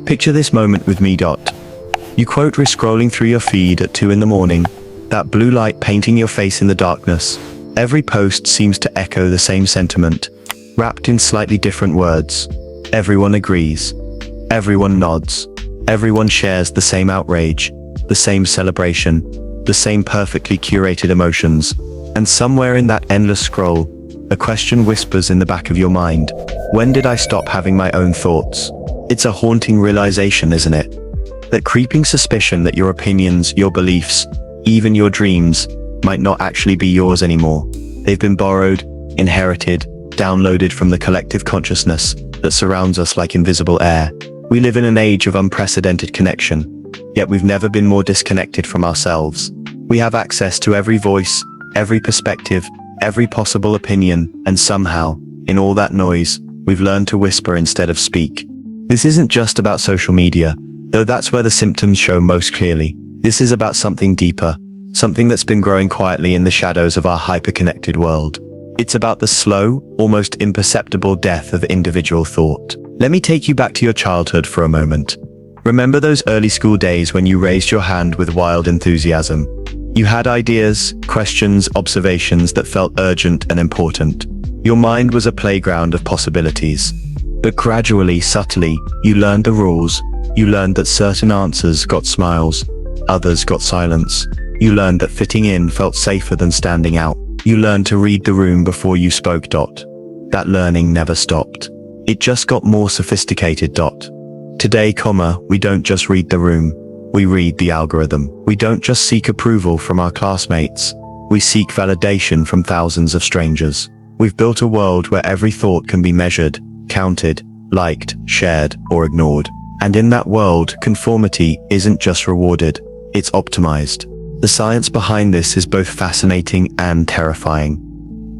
Picture this moment with me. You quote scrolling through your feed at 2 in the morning, that blue light painting your face in the darkness. Every post seems to echo the same sentiment, wrapped in slightly different words. Everyone agrees. Everyone nods. Everyone shares the same outrage, the same celebration, the same perfectly curated emotions. And somewhere in that endless scroll, a question whispers in the back of your mind. When did I stop having my own thoughts? It's a haunting realization, isn't it? That creeping suspicion that your opinions, your beliefs, even your dreams, might not actually be yours anymore. They've been borrowed, inherited, downloaded from the collective consciousness that surrounds us like invisible air. We live in an age of unprecedented connection, yet we've never been more disconnected from ourselves. We have access to every voice, every perspective, every possible opinion, and somehow, in all that noise, we've learned to whisper instead of speak. This isn't just about social media, though that's where the symptoms show most clearly. This is about something deeper, something that's been growing quietly in the shadows of our hyper-connected world. It's about the slow, almost imperceptible death of individual thought. Let me take you back to your childhood for a moment. Remember those early school days when you raised your hand with wild enthusiasm? You had ideas, questions, observations that felt urgent and important. Your mind was a playground of possibilities. But gradually, subtly, you learned the rules. You learned that certain answers got smiles, others got silence. You learned that fitting in felt safer than standing out. You learned to read the room before you spoke. That learning never stopped. It just got more sophisticated. Today, we don't just read the room. We read the algorithm. We don't just seek approval from our classmates. We seek validation from thousands of strangers. We've built a world where every thought can be measured, counted, liked, shared, or ignored. And in that world, conformity isn't just rewarded, it's optimized. The science behind this is both fascinating and terrifying.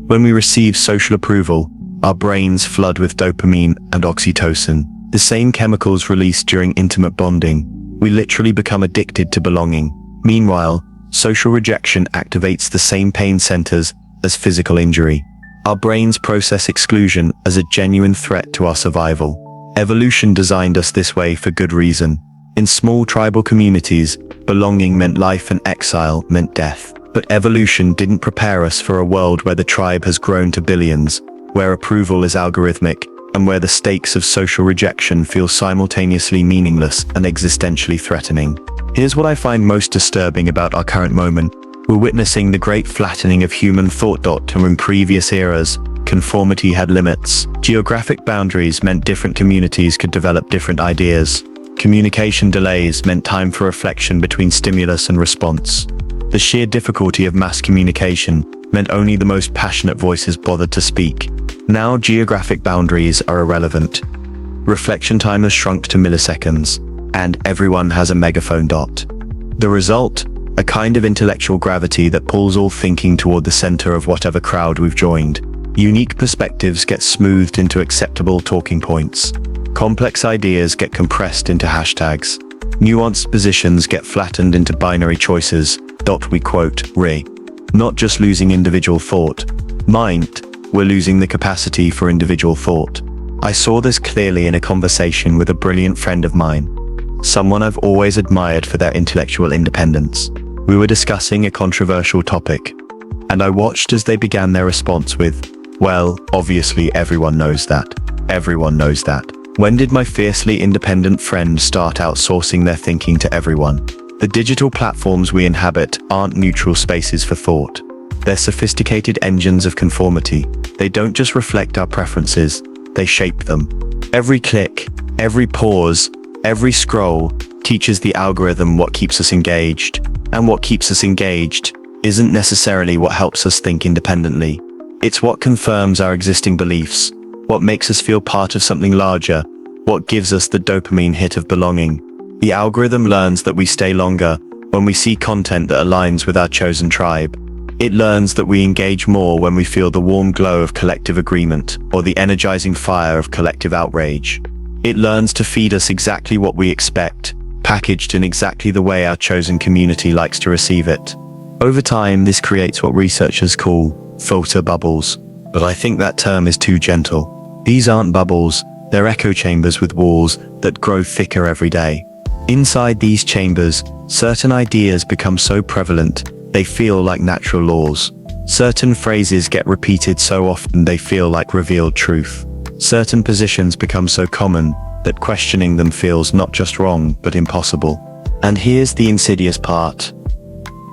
When we receive social approval, our brains flood with dopamine and oxytocin, the same chemicals released during intimate bonding. We literally become addicted to belonging. Meanwhile, social rejection activates the same pain centers as physical injury. Our brains process exclusion as a genuine threat to our survival. Evolution designed us this way for good reason. In small tribal communities, belonging meant life and exile meant death. But evolution didn't prepare us for a world where the tribe has grown to billions, where approval is algorithmic, and where the stakes of social rejection feel simultaneously meaningless and existentially threatening. Here's what I find most disturbing about our current moment. We're witnessing the great flattening of human thought. And in previous eras, conformity had limits. Geographic boundaries meant different communities could develop different ideas. Communication delays meant time for reflection between stimulus and response. The sheer difficulty of mass communication meant only the most passionate voices bothered to speak. Now geographic boundaries are irrelevant. Reflection time has shrunk to milliseconds, and everyone has a megaphone. The result? A kind of intellectual gravity that pulls all thinking toward the center of whatever crowd we've joined. Unique perspectives get smoothed into acceptable talking points. Complex ideas get compressed into hashtags. Nuanced positions get flattened into binary choices. We quote, not just losing individual thought. Mind, we're losing the capacity for individual thought. I saw this clearly in a conversation with a brilliant friend of mine, someone I've always admired for their intellectual independence. We were discussing a controversial topic, and I watched as they began their response with, well, obviously everyone knows that. Everyone knows that. When did my fiercely independent friend start outsourcing their thinking to everyone? The digital platforms we inhabit aren't neutral spaces for thought. They're sophisticated engines of conformity. They don't just reflect our preferences, they shape them. Every click, every pause, every scroll teaches the algorithm what keeps us engaged. And what keeps us engaged isn't necessarily what helps us think independently. It's what confirms our existing beliefs, what makes us feel part of something larger, what gives us the dopamine hit of belonging. The algorithm learns that we stay longer when we see content that aligns with our chosen tribe. It learns that we engage more when we feel the warm glow of collective agreement or the energizing fire of collective outrage. It learns to feed us exactly what we expect, packaged in exactly the way our chosen community likes to receive it. Over time, this creates what researchers call filter bubbles, but I think that term is too gentle. These aren't bubbles, They're echo chambers with walls that grow thicker every day. Inside these chambers, certain ideas become so prevalent, they feel like natural laws. Certain phrases get repeated so often they feel like revealed truth. Certain positions become so common that questioning them feels not just wrong, but impossible. And here's the insidious part.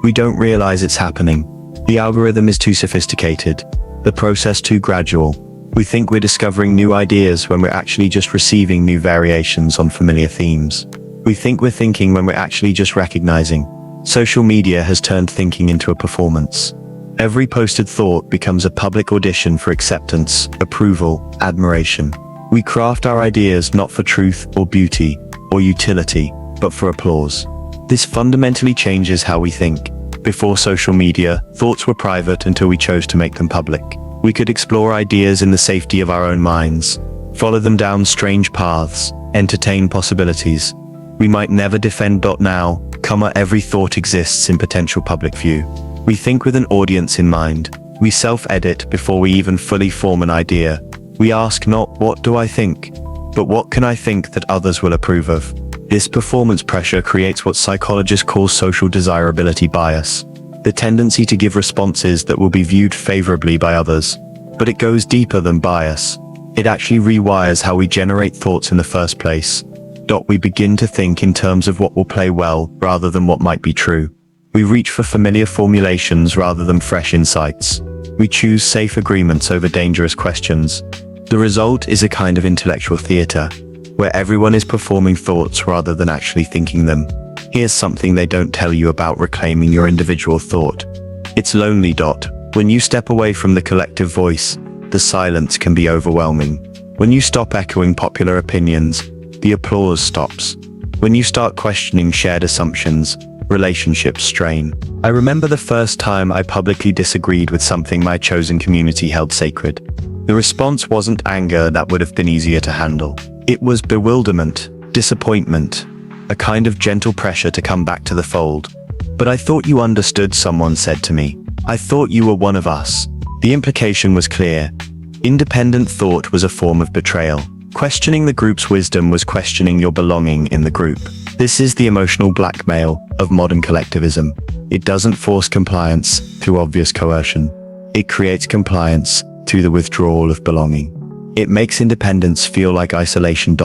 We don't realize it's happening. The algorithm is too sophisticated, the process too gradual. We think we're discovering new ideas when we're actually just receiving new variations on familiar themes. We think we're thinking when we're actually just recognizing. Social media has turned thinking into a performance. Every posted thought becomes a public audition for acceptance, approval, admiration. We craft our ideas not for truth or beauty or utility, but for applause. This fundamentally changes how we think. Before social media, thoughts were private until we chose to make them public. We could explore ideas in the safety of our own minds, follow them down strange paths, entertain possibilities. We might never defend. Now, every thought exists in potential public view. We think with an audience in mind. We self-edit before we even fully form an idea. We ask not what do I think, but what can I think that others will approve of. This performance pressure creates what psychologists call social desirability bias, the tendency to give responses that will be viewed favorably by others. But it goes deeper than bias. It actually rewires how we generate thoughts in the first place. We begin to think in terms of what will play well rather than what might be true. We reach for familiar formulations rather than fresh insights. We choose safe agreements over dangerous questions. The result is a kind of intellectual theater, where everyone is performing thoughts rather than actually thinking them. Here's something they don't tell you about reclaiming your individual thought. It's lonely. When you step away from the collective voice, the silence can be overwhelming. When you stop echoing popular opinions, the applause stops. When you start questioning shared assumptions, relationships strain. I remember the first time I publicly disagreed with something my chosen community held sacred. The response wasn't anger, that would have been easier to handle. It was bewilderment, disappointment, a kind of gentle pressure to come back to the fold. But I thought you understood, someone said to me. I thought you were one of us. The implication was clear. Independent thought was a form of betrayal. Questioning the group's wisdom was questioning your belonging in the group. This is the emotional blackmail of modern collectivism. It doesn't force compliance through obvious coercion. It creates compliance through the withdrawal of belonging. It makes independence feel like isolation.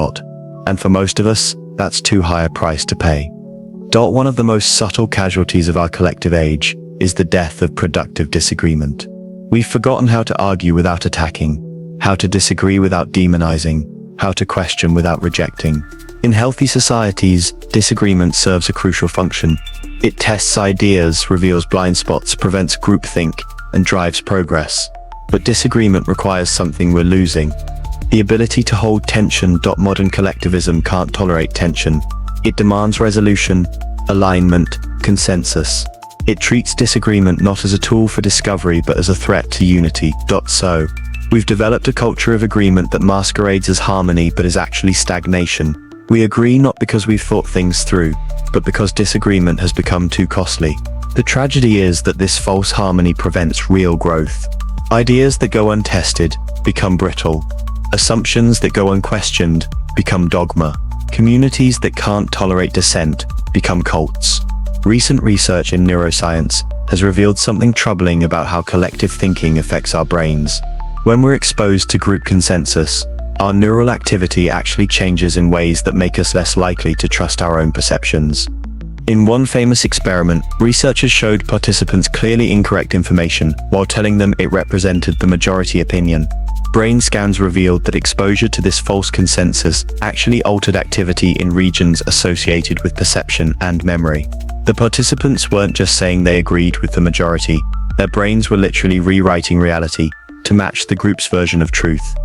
And for most of us, that's too high a price to pay. One of the most subtle casualties of our collective age is the death of productive disagreement. We've forgotten how to argue without attacking, how to disagree without demonizing, how to question without rejecting. In healthy societies, disagreement serves a crucial function. It tests ideas, reveals blind spots, prevents groupthink, and drives progress. But disagreement requires something we're losing: the ability to hold tension. Modern collectivism can't tolerate tension. It demands resolution, alignment, consensus. It treats disagreement not as a tool for discovery but as a threat to unity. So, we've developed a culture of agreement that masquerades as harmony but is actually stagnation. We agree not because we've thought things through, but because disagreement has become too costly. The tragedy is that this false harmony prevents real growth. Ideas that go untested become brittle. Assumptions that go unquestioned become dogma. Communities that can't tolerate dissent become cults. Recent research in neuroscience has revealed something troubling about how collective thinking affects our brains. When we're exposed to group consensus, our neural activity actually changes in ways that make us less likely to trust our own perceptions. In one famous experiment, researchers showed participants clearly incorrect information while telling them it represented the majority opinion. Brain scans revealed that exposure to this false consensus actually altered activity in regions associated with perception and memory. The participants weren't just saying they agreed with the majority, their brains were literally rewriting reality to match the group's version of truth.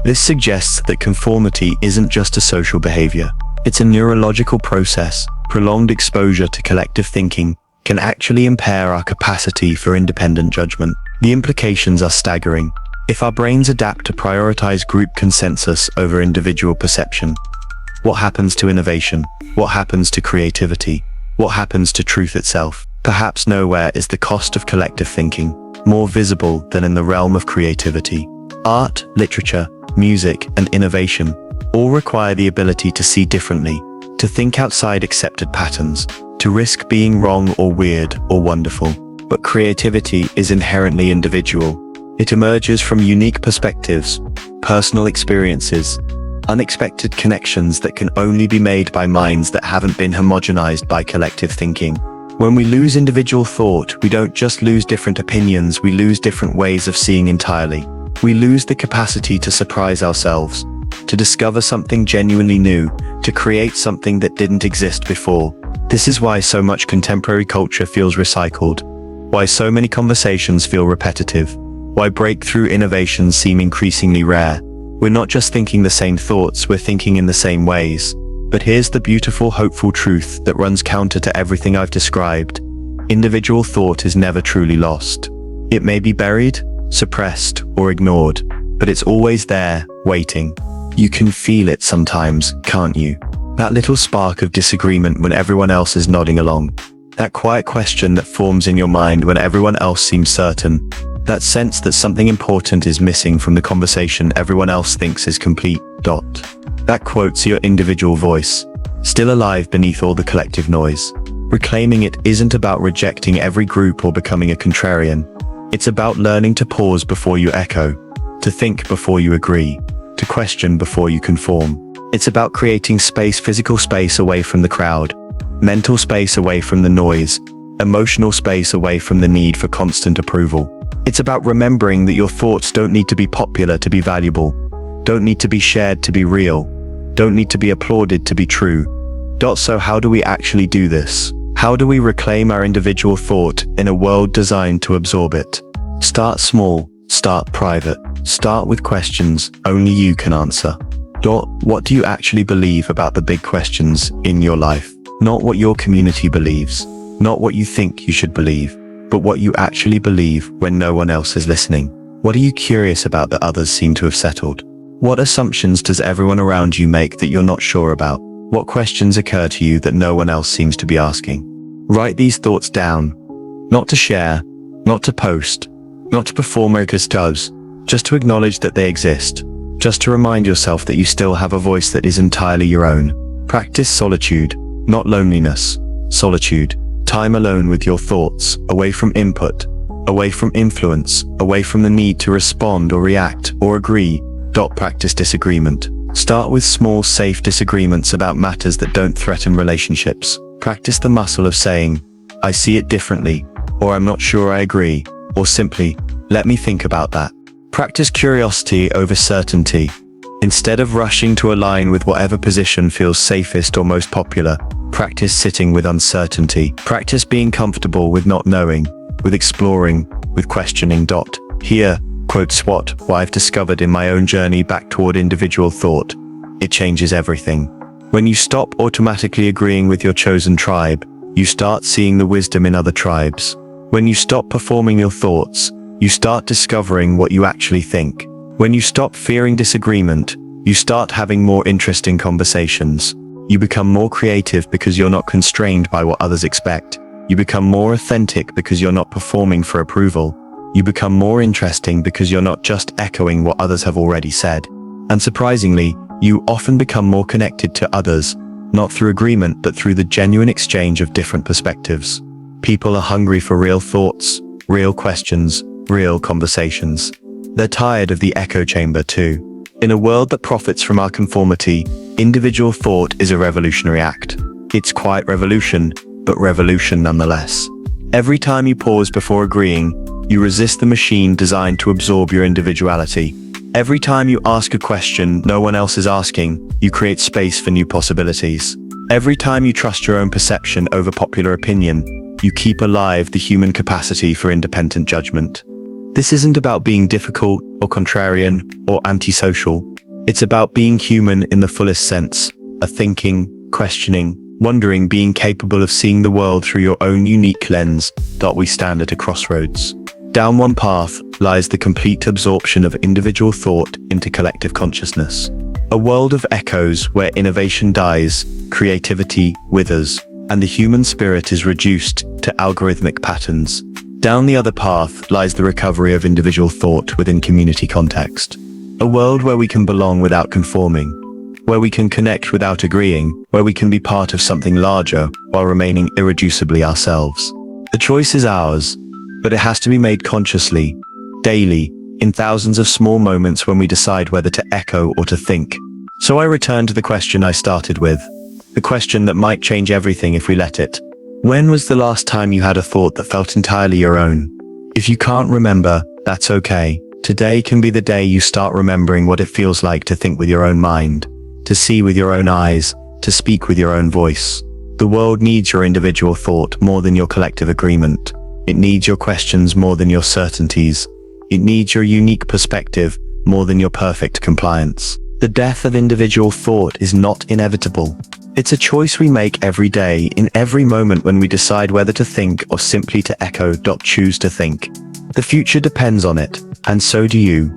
This suggests that conformity isn't just a social behavior, it's a neurological process. Prolonged exposure to collective thinking can actually impair our capacity for independent judgment. The implications are staggering. If our brains adapt to prioritize group consensus over individual perception, what happens to innovation? What happens to creativity? What happens to truth itself? Perhaps nowhere is the cost of collective thinking more visible than in the realm of creativity. Art, literature, music, and innovation All require the ability to see differently, to think outside accepted patterns, to risk being wrong or weird or wonderful. But creativity is inherently individual. It emerges from unique perspectives, personal experiences, unexpected connections that can only be made by minds that haven't been homogenized by collective thinking. When we lose individual thought, we don't just lose different opinions, we lose different ways of seeing entirely. We lose the capacity to surprise ourselves, to discover something genuinely new, to create something that didn't exist before. This is why so much contemporary culture feels recycled, why so many conversations feel repetitive, why breakthrough innovations seem increasingly rare. We're not just thinking the same thoughts, we're thinking in the same ways. But here's the beautiful, hopeful truth that runs counter to everything I've described. Individual thought is never truly lost. It may be buried, suppressed, or ignored, but it's always there, waiting. You can feel it sometimes, can't you? That little spark of disagreement when everyone else is nodding along. That quiet question that forms in your mind when everyone else seems certain. That sense that something important is missing from the conversation everyone else thinks is complete. That quote's your individual voice, still alive beneath all the collective noise. Reclaiming it isn't about rejecting every group or becoming a contrarian. It's about learning to pause before you echo, to think before you agree, to question before you conform. It's about creating space, physical space away from the crowd, mental space away from the noise, emotional space away from the need for constant approval. It's about remembering that your thoughts don't need to be popular to be valuable, don't need to be shared to be real, don't need to be applauded to be true. So how do we actually do this? How do we reclaim our individual thought in a world designed to absorb it? Start small, start private, start with questions only you can answer. What do you actually believe about the big questions in your life? Not what your community believes, not what you think you should believe, but what you actually believe when no one else is listening. What are you curious about that others seem to have settled? What assumptions does everyone around you make that you're not sure about? What questions occur to you that no one else seems to be asking? Write these thoughts down. Not to share, not to post, not to perform because does, just to acknowledge that they exist. Just to remind yourself that you still have a voice that is entirely your own. Practice solitude, not loneliness. Solitude. Time alone with your thoughts, away from input, away from influence, away from the need to respond or react or agree. Practice disagreement. Start with small, safe disagreements about matters that don't threaten relationships. Practice the muscle of saying, I see it differently, or I'm not sure I agree, or simply, let me think about that. Practice curiosity over certainty. Instead of rushing to align with whatever position feels safest or most popular, practice sitting with uncertainty. Practice being comfortable with not knowing, with exploring, with questioning. Here, quotes what I've discovered in my own journey back toward individual thought. It changes everything. When you stop automatically agreeing with your chosen tribe, you start seeing the wisdom in other tribes. When you stop performing your thoughts, you start discovering what you actually think. When you stop fearing disagreement, you start having more interesting conversations. You become more creative because you're not constrained by what others expect. You become more authentic because you're not performing for approval. You become more interesting because you're not just echoing what others have already said. And surprisingly, you often become more connected to others, not through agreement but through the genuine exchange of different perspectives. People are hungry for real thoughts, real questions, real conversations. They're tired of the echo chamber too. In a world that profits from our conformity, individual thought is a revolutionary act. It's quiet revolution, but revolution nonetheless. Every time you pause before agreeing, you resist the machine designed to absorb your individuality. Every time you ask a question no one else is asking, you create space for new possibilities. Every time you trust your own perception over popular opinion, you keep alive the human capacity for independent judgment. This isn't about being difficult or contrarian or antisocial. It's about being human in the fullest sense, a thinking, questioning, wondering being capable of seeing the world through your own unique lens. We stand at a crossroads. Down one path lies the complete absorption of individual thought into collective consciousness. A world of echoes where innovation dies, creativity withers, and the human spirit is reduced to algorithmic patterns. Down the other path lies the recovery of individual thought within community context. A world where we can belong without conforming, where we can connect without agreeing, where we can be part of something larger while remaining irreducibly ourselves. The choice is ours, but it has to be made consciously, daily, in thousands of small moments when we decide whether to echo or to think. So I return to the question I started with, the question that might change everything if we let it. When was the last time you had a thought that felt entirely your own? If you can't remember, that's okay. Today can be the day you start remembering what it feels like to think with your own mind, to see with your own eyes, to speak with your own voice. The world needs your individual thought more than your collective agreement. It needs your questions more than your certainties. It needs your unique perspective more than your perfect compliance. The death of individual thought is not inevitable. It's a choice we make every day, in every moment when we decide whether to think or simply to echo. Choose to think. The future depends on it, and so do you.